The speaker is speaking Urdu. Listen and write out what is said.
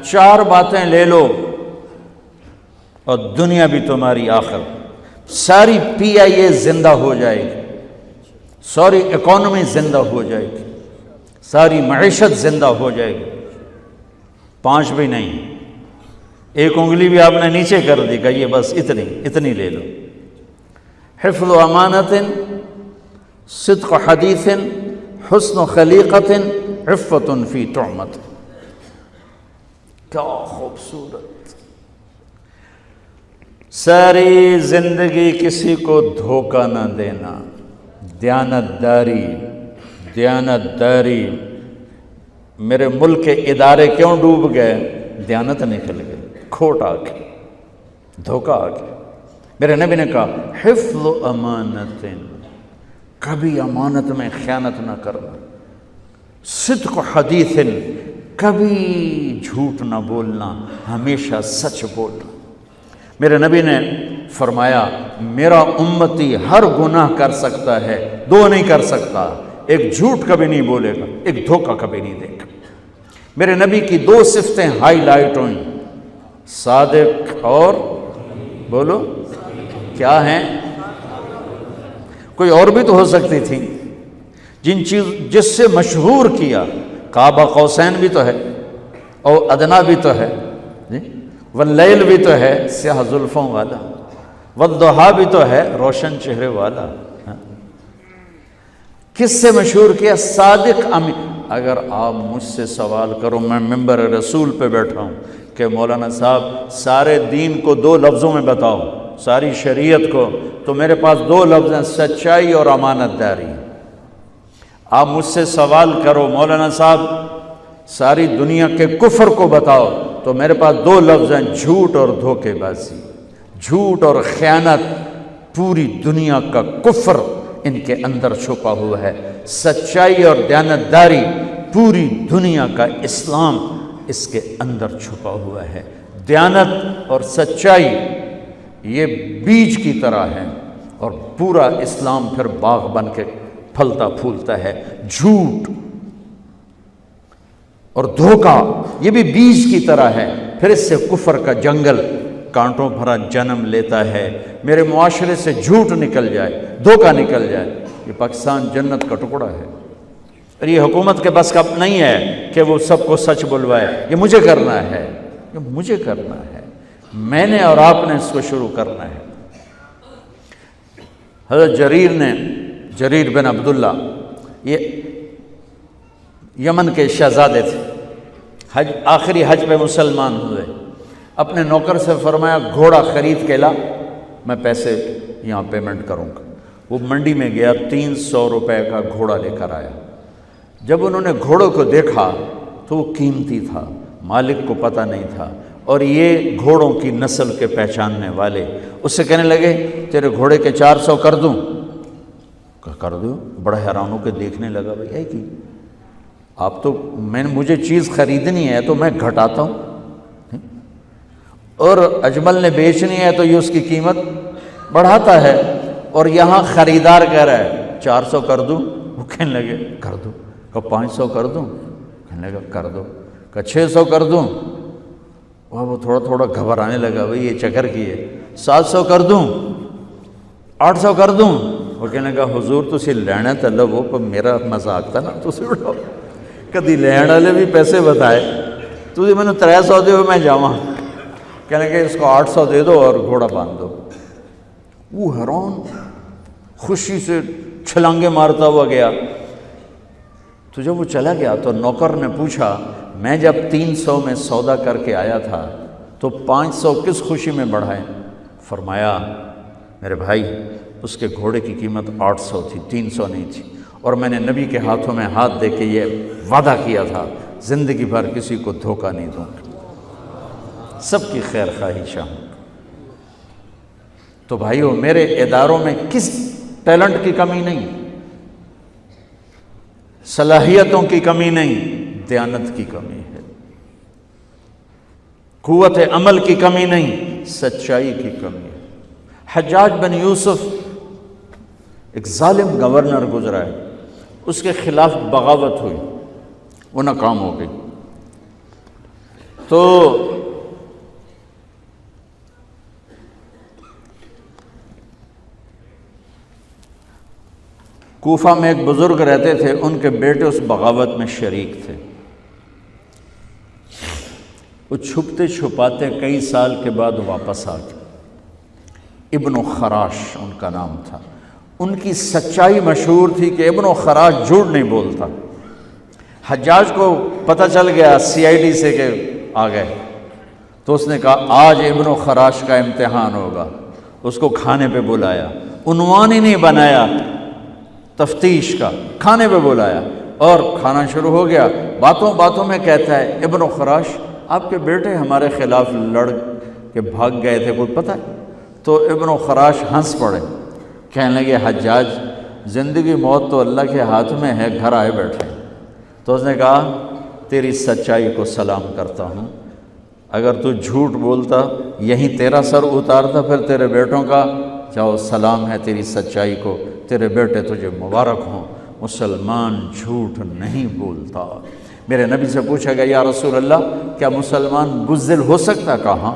4 باتیں لے لو اور دنیا بھی تمہاری آخر، ساری PIA زندہ ہو جائے گی، ساری اکانومی زندہ ہو جائے گی، ساری معیشت زندہ ہو جائے گی۔ 5 بھی نہیں، 1 انگلی بھی آپ نے نیچے کر دی کہ یہ بس اتنی لے لو۔ حفظ امانت، صدق حدیث، حسن خلیقت، عفت فی طعمت۔ کیا خوبصورت! ساری زندگی کسی کو دھوکہ نہ دینا، دیانت داری۔ میرے ملک کے ادارے کیوں ڈوب گئے؟ دیانت نکل گئی، کھوٹ آ گئی، دھوکہ آ گیا۔ میرے نبی نے کہا حفظ امانت، کبھی امانت میں خیانت نہ کرنا، صدق حدیث، کبھی جھوٹ نہ بولنا، ہمیشہ سچ بولنا۔ میرے نبی نے فرمایا میرا امتی ہر گناہ کر سکتا ہے، 2 نہیں کر سکتا، ایک جھوٹ کبھی نہیں بولے گا، ایک دھوکہ کبھی نہیں دے گا۔ میرے نبی کی 2 صفتیں ہائی لائٹ ہوئیں، صادق اور بولو کیا ہیں؟ کوئی اور بھی تو ہو سکتی تھی، جس سے مشہور کیا، کعبہ قوسین بھی تو ہے، اور ادنا بھی تو ہے، واللیل بھی تو ہے سیاہ زلفوں والا، والضحیٰ بھی تو ہے روشن چہرے والا۔ کس سے مشہور کیا؟ صادق امین۔ اگر آپ مجھ سے سوال کرو، میں ممبر رسول پہ بیٹھا ہوں کہ مولانا صاحب سارے دین کو 2 لفظوں میں بتاؤ، ساری شریعت کو، تو میرے پاس 2 لفظ ہیں، سچائی اور امانت داری۔ آپ مجھ سے سوال کرو مولانا صاحب ساری دنیا کے کفر کو بتاؤ، تو میرے پاس 2 لفظ ہیں، جھوٹ اور دھوکے بازی، جھوٹ اور خیانت۔ پوری دنیا کا کفر ان کے اندر چھپا ہوا ہے، سچائی اور دیانتداری، پوری دنیا کا اسلام اس کے اندر چھپا ہوا ہے۔ دیانت اور سچائی یہ بیج کی طرح ہے، اور پورا اسلام پھر باغ بن کے پھلتا پھولتا ہے۔ جھوٹ اور دھوکہ یہ بھی بیج کی طرح ہے، پھر اس سے کفر کا جنگل کانٹوں بھرا جنم لیتا ہے۔ میرے معاشرے سے جھوٹ نکل جائے، دھوکہ نکل جائے، یہ پاکستان جنت کا ٹکڑا ہے۔ اور یہ حکومت کے بس کا نہیں ہے کہ وہ سب کو سچ بلوائے، یہ مجھے کرنا ہے، یہ مجھے کرنا ہے، میں نے اور آپ نے اس کو شروع کرنا ہے۔ حضرت جریر بن عبداللہ یہ یمن کے شہزادے تھے، آخری حج پہ مسلمان ہوئے۔ اپنے نوکر سے فرمایا گھوڑا خرید کے لا، میں پیسے یہاں پیمنٹ کروں گا۔ وہ منڈی میں گیا، 300 روپے کا گھوڑا لے کر آیا۔ جب انہوں نے گھوڑوں کو دیکھا تو وہ قیمتی تھا، مالک کو پتہ نہیں تھا، اور یہ گھوڑوں کی نسل کے پہچاننے والے اس سے کہنے لگے تیرے گھوڑے کے 400 کر دوں؟ کر دو۔ بڑا حیران ہو کے دیکھنے لگا، بھائی ہے کہ آپ تو مجھے چیز خریدنی ہے تو میں گھٹاتا ہوں، اور اجمل نے بیچنی ہے تو یہ اس کی قیمت بڑھاتا ہے، اور یہاں خریدار کہہ رہا ہے 400 کر دوں؟ وہ کہنے لگے کر دو۔ کہ 500 کر دوں؟ کہنے لگا کر دو۔ کہ 600 کر دوں؟ وہ تھوڑا تھوڑا گھبرانے لگا، بھائی یہ چکر کی ہے۔ 700 کر دوں؟ 800 کر دوں؟ وہ کہنے لگا حضور تسی لینا تو لو، پر میرا مذاق تھا نا، تسی اڑاؤ، کدی لین والے بھی پیسے بتائے، تسی میں نے 300 دے میں جاواں۔ کہنے لگے اس کو 800 دے دو اور گھوڑا باندھ دو۔ وہ حیران، خوشی سے چھلانگے مارتا ہوا گیا۔ تو جب وہ چلا گیا تو نوکر نے پوچھا میں جب 300 میں سودا کر کے آیا تھا تو 500 کس خوشی میں بڑھائے؟ فرمایا میرے بھائی اس کے گھوڑے کی قیمت 800 تھی، 300 نہیں تھی، اور میں نے نبی کے ہاتھوں میں ہاتھ دے کے یہ وعدہ کیا تھا زندگی بھر کسی کو دھوکہ نہیں دوں گا، سب کی خیر خواہی چاہوں۔ تو بھائیو میرے اداروں میں کس ٹیلنٹ کی کمی نہیں، صلاحیتوں کی کمی نہیں، دیانت کی کمی ہے، قوت عمل کی کمی نہیں، سچائی کی کمی ہے۔ حجاج بن یوسف ایک ظالم گورنر گزرا ہے، اس کے خلاف بغاوت ہوئی، وہ ناکام ہو گئی۔ تو کوفہ میں ایک بزرگ رہتے تھے، ان کے بیٹے اس بغاوت میں شریک تھے۔ وہ چھپتے چھپاتے کئی سال کے بعد واپس آ گئے۔ ابن خراش ان کا نام تھا۔ ان کی سچائی مشہور تھی کہ ابن خراش جھوٹ نہیں بولتا۔ حجاج کو پتہ چل گیا CID سے کہ آ گئے، تو اس نے کہا آج ابن خراش کا امتحان ہوگا۔ اس کو کھانے پہ بلایا، عنوان ہی نہیں بنایا تفتیش کا، کھانے پہ بلایا اور کھانا شروع ہو گیا۔ باتوں باتوں میں کہتا ہے ابن خراش آپ کے بیٹے ہمارے خلاف لڑ کے بھاگ گئے تھے، کوئی پتہ ہے؟ تو ابن خراش ہنس پڑے، کہنے لگے حجاج زندگی موت تو اللہ کے ہاتھ میں ہے، گھر آئے بیٹھے۔ تو اس نے کہا تیری سچائی کو سلام کرتا ہوں، اگر تو جھوٹ بولتا یہیں تیرا سر اتارتا، پھر تیرے بیٹوں کا جاؤ سلام ہے تیری سچائی کو، تیرے بیٹے تجھے مبارک ہوں، مسلمان جھوٹ نہیں بولتا۔ میرے نبی سے پوچھا گیا یا رسول اللہ کیا مسلمان بزدل ہو سکتا؟ کہا ہاں۔